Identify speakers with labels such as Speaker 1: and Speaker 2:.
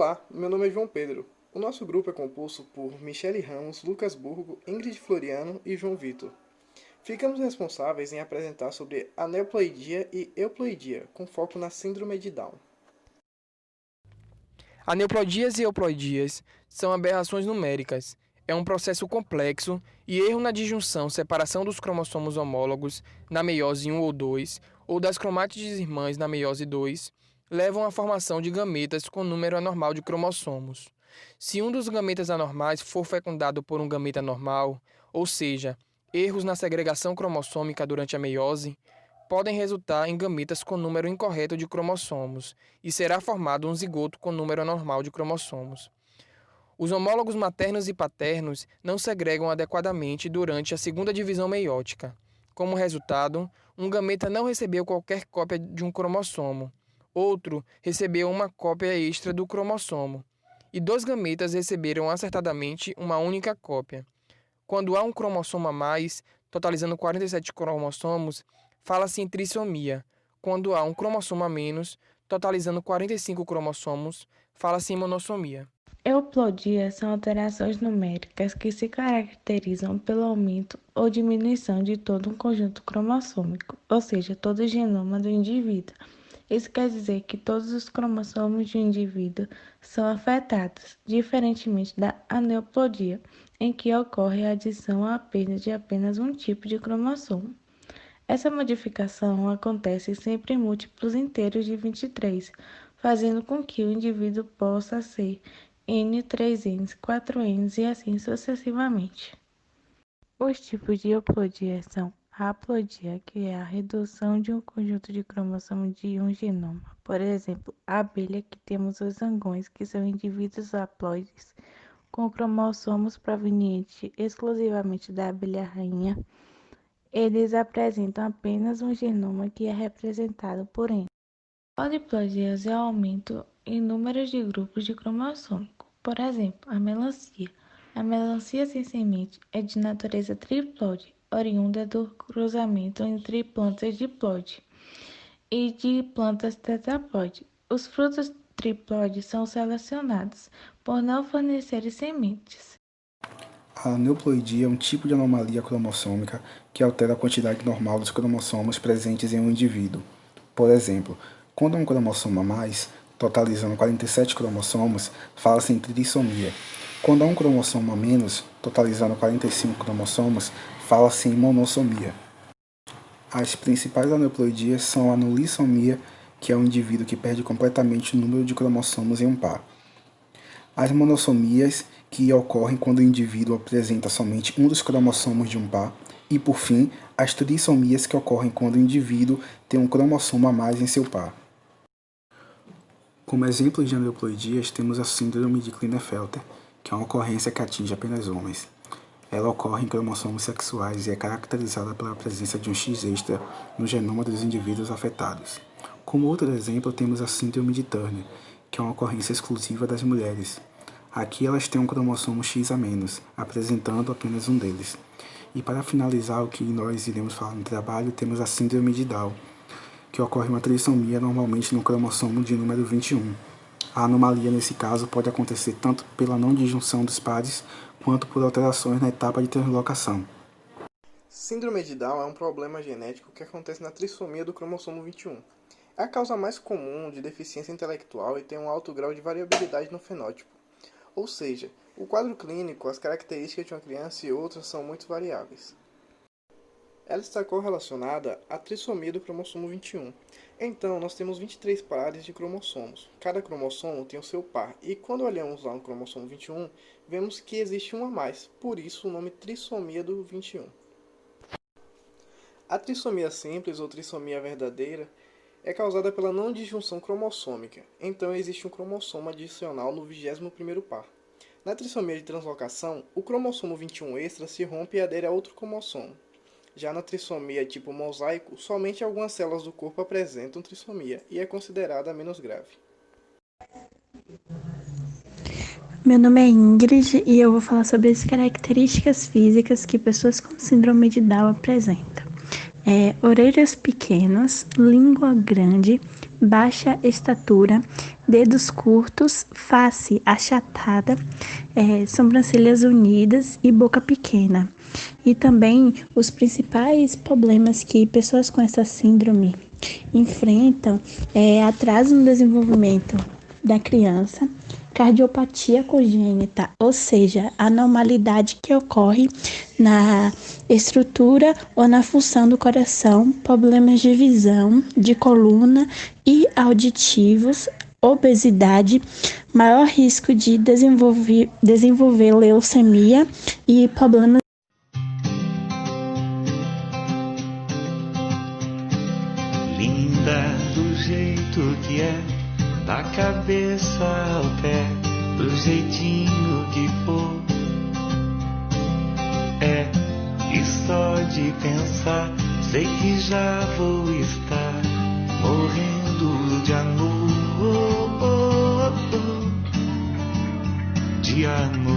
Speaker 1: Olá, meu nome é João Pedro. O nosso grupo é composto por Michele Ramos, Lucas Burgo, Ingrid Floriano e João Vitor. Ficamos responsáveis em apresentar sobre aneuploidia e euploidia, com foco na síndrome de Down.
Speaker 2: Aneuploidias e euploidias são aberrações numéricas. É um processo complexo e erro na disjunção, separação dos cromossomos homólogos na meiose 1 ou 2 ou das cromátides irmãs na meiose 2 levam à formação de gametas com número anormal de cromossomos. Se um dos gametas anormais for fecundado por um gameta normal, ou seja, erros na segregação cromossômica durante a meiose, podem resultar em gametas com número incorreto de cromossomos e será formado um zigoto com número anormal de cromossomos. Os homólogos maternos e paternos não segregam adequadamente durante a segunda divisão meiótica. Como resultado, um gameta não recebeu qualquer cópia de um cromossomo, outro recebeu uma cópia extra do cromossomo, e dois gametas receberam acertadamente uma única cópia. Quando há um cromossomo a mais, totalizando 47 cromossomos, fala-se em trissomia. Quando há um cromossomo a menos, totalizando 45 cromossomos, fala-se em monossomia.
Speaker 3: Euplodias são alterações numéricas que se caracterizam pelo aumento ou diminuição de todo um conjunto cromossômico, ou seja, todo o genoma do indivíduo. Isso quer dizer que todos os cromossomos de um indivíduo são afetados, diferentemente da aneuplodia, em que ocorre a adição ou a perda de apenas um tipo de cromossomo. Essa modificação acontece sempre em múltiplos inteiros de 23, fazendo com que o indivíduo possa ser N, 3Ns, 4Ns e assim sucessivamente. Os tipos de euplodia são a haploidia, que é a redução de um conjunto de cromossomos de um genoma. Por exemplo, a abelha, que temos os zangões, que são indivíduos haploides, com cromossomos provenientes exclusivamente da abelha rainha. Eles apresentam apenas um genoma que é representado por N. Poliplodias é o aumento em números de grupos de cromossômico. Por exemplo, a melancia. A melancia sem semente é de natureza triplode, oriunda do cruzamento entre plantas diplode e de plantas tetraplode. Os frutos triploides são selecionados por não fornecerem sementes.
Speaker 4: A aneuploidia é um tipo de anomalia cromossômica que altera a quantidade normal dos cromossomos presentes em um indivíduo. Por exemplo, quando há um cromossomo a mais, totalizando 47 cromossomos, fala-se em trissomia. Quando há um cromossomo a menos, totalizando 45 cromossomos, fala-se em monossomia. As principais aneuploidias são a anulissomia, que é um indivíduo que perde completamente o número de cromossomos em um par. As monossomias, que ocorrem quando o indivíduo apresenta somente um dos cromossomos de um par, e, por fim, as trissomias, que ocorrem quando o indivíduo tem um cromossomo a mais em seu par. Como exemplos de aneuploidias, temos a síndrome de Klinefelter, que é uma ocorrência que atinge apenas homens. Ela ocorre em cromossomos sexuais e é caracterizada pela presença de um X extra no genoma dos indivíduos afetados. Como outro exemplo, temos a síndrome de Turner, que é uma ocorrência exclusiva das mulheres. Aqui elas têm um cromossomo X a menos, apresentando apenas um deles. E para finalizar o que nós iremos falar no trabalho, temos a síndrome de Down, que ocorre uma trissomia normalmente no cromossomo de número 21. A anomalia nesse caso pode acontecer tanto pela não disjunção dos pares, quanto por alterações na etapa de translocação.
Speaker 1: Síndrome de Down é um problema genético que acontece na trissomia do cromossomo 21. É a causa mais comum de deficiência intelectual e tem um alto grau de variabilidade no fenótipo. Ou seja, o quadro clínico, as características de uma criança e outras são muito variáveis. Ela está correlacionada à trissomia do cromossomo 21. Então, nós temos 23 pares de cromossomos. Cada cromossomo tem o seu par, e quando olhamos lá no cromossomo 21, vemos que existe um a mais, por isso o nome trissomia do 21. A trissomia simples ou trissomia verdadeira é causada pela não disjunção cromossômica, então existe um cromossomo adicional no 21º par. Na trissomia de translocação, o cromossomo 21 extra se rompe e adere a outro cromossomo. Já na trissomia tipo mosaico, somente algumas células do corpo apresentam trissomia e é considerada a menos grave.
Speaker 5: Meu nome é Ingrid e eu vou falar sobre as características físicas que pessoas com síndrome de Down apresentam. Orelhas pequenas, língua grande, baixa estatura, dedos curtos, face achatada, sobrancelhas unidas e boca pequena. E também os principais problemas que pessoas com essa síndrome enfrentam atraso no desenvolvimento da criança, cardiopatia congênita, ou seja, anormalidade que ocorre na estrutura ou na função do coração, problemas de visão, de coluna e auditivos, obesidade, maior risco de desenvolver leucemia e problemas.
Speaker 6: Linda do jeito que é, da cabeça ao pé, do jeitinho que for. E só de pensar, sei que já vou estar morrendo de amor, de amor.